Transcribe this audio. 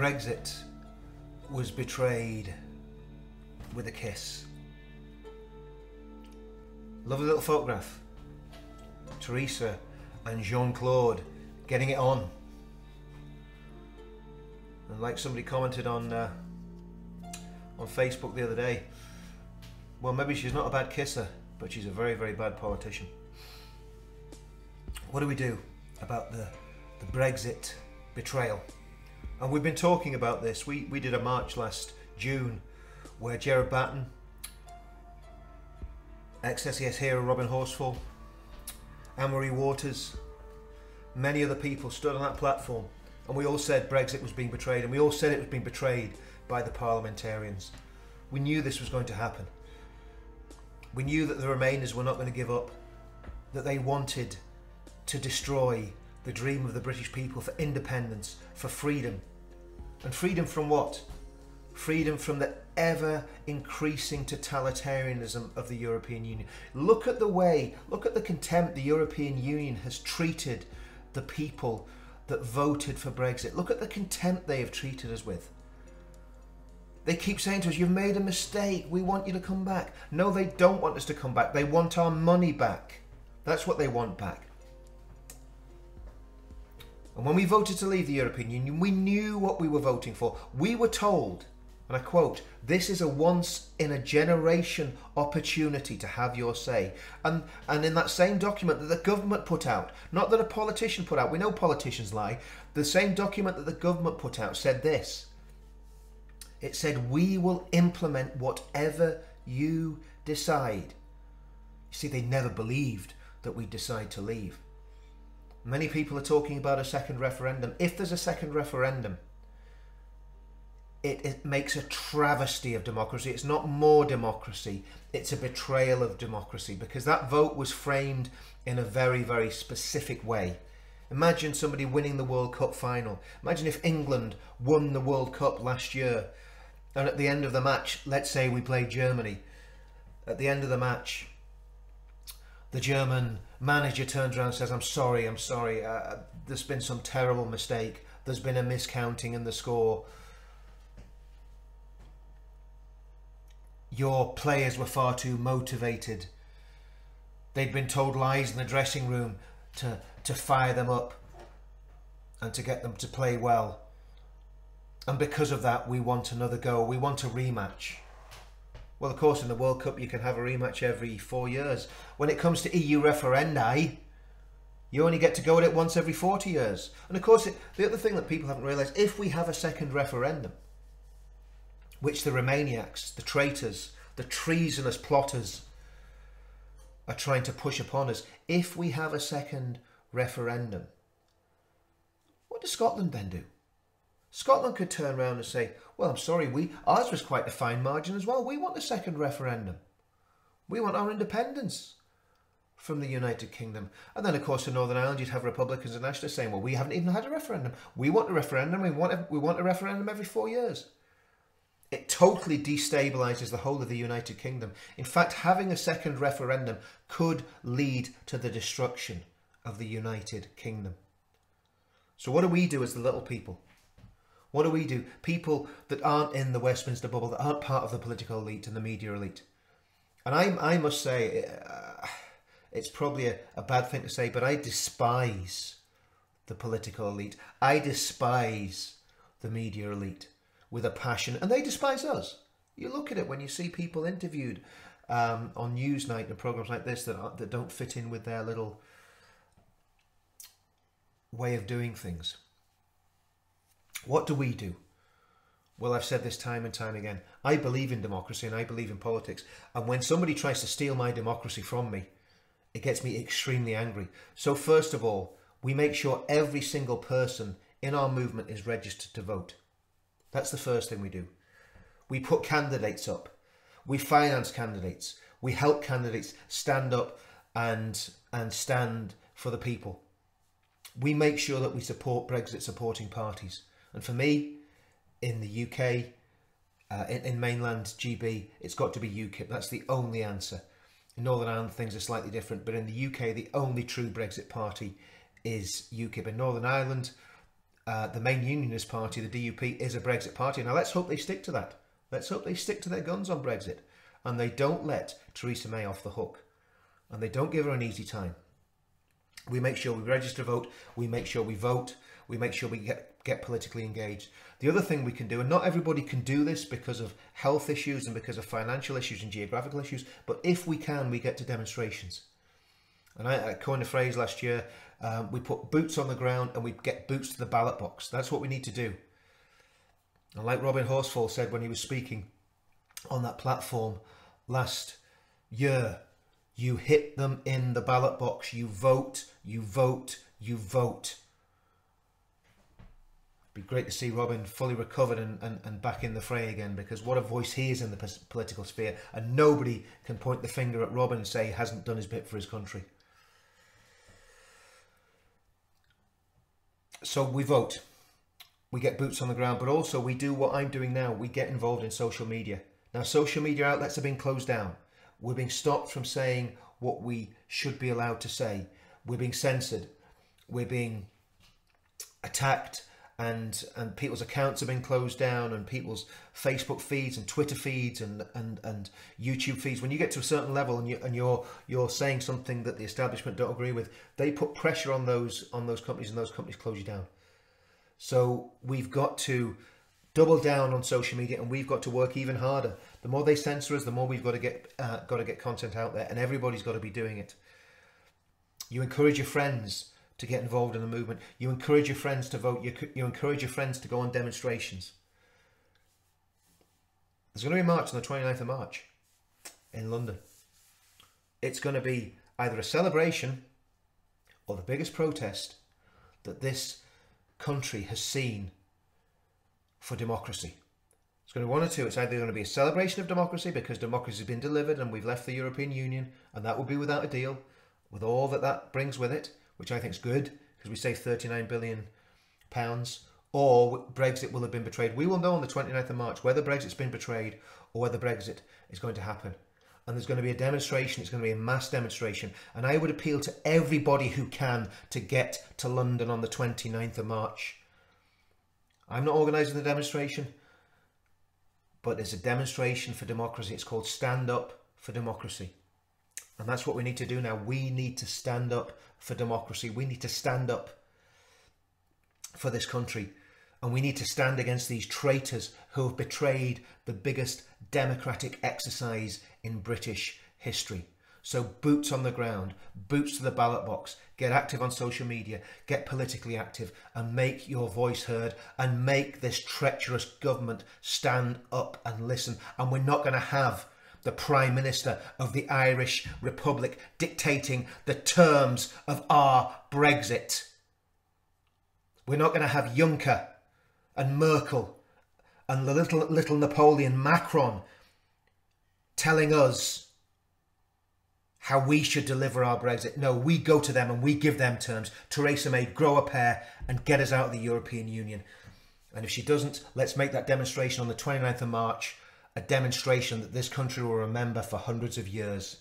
Brexit was betrayed with a kiss. Lovely little photograph. Theresa and Jean-Claude getting it on. And like somebody commented on Facebook the other day, well, maybe she's not a bad kisser, but she's a very, very bad politician. What do we do about the Brexit betrayal? And we've been talking about this. We did a march last June where Gerard Batten, ex-SES hero Robin Horsfall, Anne-Marie Waters, many other people stood on that platform, and we all said Brexit was being betrayed, and we all said it was being betrayed by the parliamentarians. We knew this was going to happen. We knew that the Remainers were not going to give up, that they wanted to destroy the dream of the British people for independence, for freedom. And freedom from what? Freedom from the ever increasing totalitarianism of the European Union. Look at the contempt the European Union has treated the people that voted for Brexit. Look at the contempt they have treated us with. They keep saying to us, you've made a mistake, we want you to come back. No, they don't want us to come back. They want our money back. That's what they want back. And when we voted to leave the European Union, we knew what we were voting for. We were told, and I quote, this is a once in a generation opportunity to have your say. And in that same document that the government put out, not that a politician put out, we know politicians lie, the same document that the government put out said this. It said, we will implement whatever you decide. You see, they never believed that we'd decide to leave. Many people are talking about a second referendum. If there's a second referendum, it makes a travesty of democracy. It's not more democracy, it's a betrayal of democracy, because that vote was framed in a very, very specific way. Imagine somebody winning the World Cup final. Imagine if England won the World Cup last year, and at the end of the match, let's say we played Germany, at the end of the match, the German manager turns around and says, I'm sorry, there's been some terrible mistake, there's been a miscounting in the score. Your players were far too motivated. They'd been told lies in the dressing room to fire them up and to get them to play well. And because of that, we want another go. We want a rematch. Well, of course, in the World Cup, you can have a rematch every 4 years. When it comes to EU referendi, you only get to go at it once every 40 years. And of course, the other thing that people haven't realised, if we have a second referendum, which the Remainiacs, the traitors, the treasonous plotters are trying to push upon us, if we have a second referendum, what does Scotland then do? Scotland could turn around and say, well, I'm sorry, ours was quite a fine margin as well. We want a second referendum. We want our independence from the United Kingdom. And then, of course, in Northern Ireland, you'd have Republicans and Nationalists saying, well, we haven't even had a referendum. We want a referendum. We want a referendum every 4 years. It totally destabilises the whole of the United Kingdom. In fact, having a second referendum could lead to the destruction of the United Kingdom. So what do we do as the little people? What do we do? People that aren't in the Westminster bubble, that aren't part of the political elite and the media elite. And I must say, it's probably a bad thing to say, but I despise the political elite. I despise the media elite with a passion, and they despise us. You look at it when you see people interviewed on Newsnight and programmes like this that don't fit in with their little way of doing things. What do we do? Well, I've said this time and time again. I believe in democracy and I believe in politics. And when somebody tries to steal my democracy from me, it gets me extremely angry. So first of all, we make sure every single person in our movement is registered to vote. That's the first thing we do. We put candidates up. We finance candidates. We help candidates stand up and stand for the people. We make sure that we support Brexit supporting parties. And for me, in the UK, in mainland GB, it's got to be UKIP. That's the only answer. In Northern Ireland, things are slightly different. But in the UK, the only true Brexit party is UKIP. In Northern Ireland, the main unionist party, the DUP, is a Brexit party. Now let's hope they stick to that. Let's hope they stick to their guns on Brexit, and they don't let Theresa May off the hook, and they don't give her an easy time. We make sure we register to vote, we make sure we vote, we make sure we get politically engaged. The other thing we can do, and not everybody can do this because of health issues and because of financial issues and geographical issues, but if we can, we get to demonstrations. And I coined a phrase last year, we put boots on the ground and we get boots to the ballot box. That's what we need to do. And like Robin Horsfall said when he was speaking on that platform last year, you hit them in the ballot box. You vote, you vote, you vote. It'd be great to see Robin fully recovered and back in the fray again, because what a voice he is in the political sphere, and nobody can point the finger at Robin and say he hasn't done his bit for his country. So we vote, we get boots on the ground, but also we do what I'm doing now. We get involved in social media. Now, social media outlets are being closed down. We're being stopped from saying what we should be allowed to say. We're being censored. We're being attacked, and people's accounts have been closed down, and people's Facebook feeds and Twitter feeds and YouTube feeds. When you get to a certain level and you're saying something that the establishment don't agree with, they put pressure on those companies, and those companies close you down. So we've got to double down on social media, and we've got to work even harder. The more they censor us, the more we've got to get content out there, and everybody's got to be doing it. You encourage your friends to get involved in the movement. You encourage your friends to vote. You encourage your friends to go on demonstrations. There's going to be a march on the 29th of March in London. It's going to be either a celebration or the biggest protest that this country has seen for democracy. It's going to be one or two. It's either going to be a celebration of democracy because democracy has been delivered and we've left the European Union, and that will be without a deal, with all that brings with it, which I think is good because we save £39 billion, or Brexit will have been betrayed. We will know on the 29th of March whether Brexit's been betrayed or whether Brexit is going to happen. And there's going to be a demonstration. It's going to be a mass demonstration. And I would appeal to everybody who can to get to London on the 29th of March. I'm not organising the demonstration, but it's a demonstration for democracy. It's called Stand Up for Democracy. And that's what we need to do now. We need to stand up for democracy. We need to stand up for this country. And we need to stand against these traitors who have betrayed the biggest democratic exercise in British history. So boots on the ground, boots to the ballot box, get active on social media, get politically active, and make your voice heard, and make this treacherous government stand up and listen. And we're not going to have the Prime Minister of the Irish Republic dictating the terms of our Brexit. We're not going to have Juncker and Merkel and the little Napoleon Macron telling us how we should deliver our Brexit. No, we go to them and we give them terms. Theresa May, grow a pair and get us out of the European Union. And if she doesn't, let's make that demonstration on the 29th of March a demonstration that this country will remember for hundreds of years.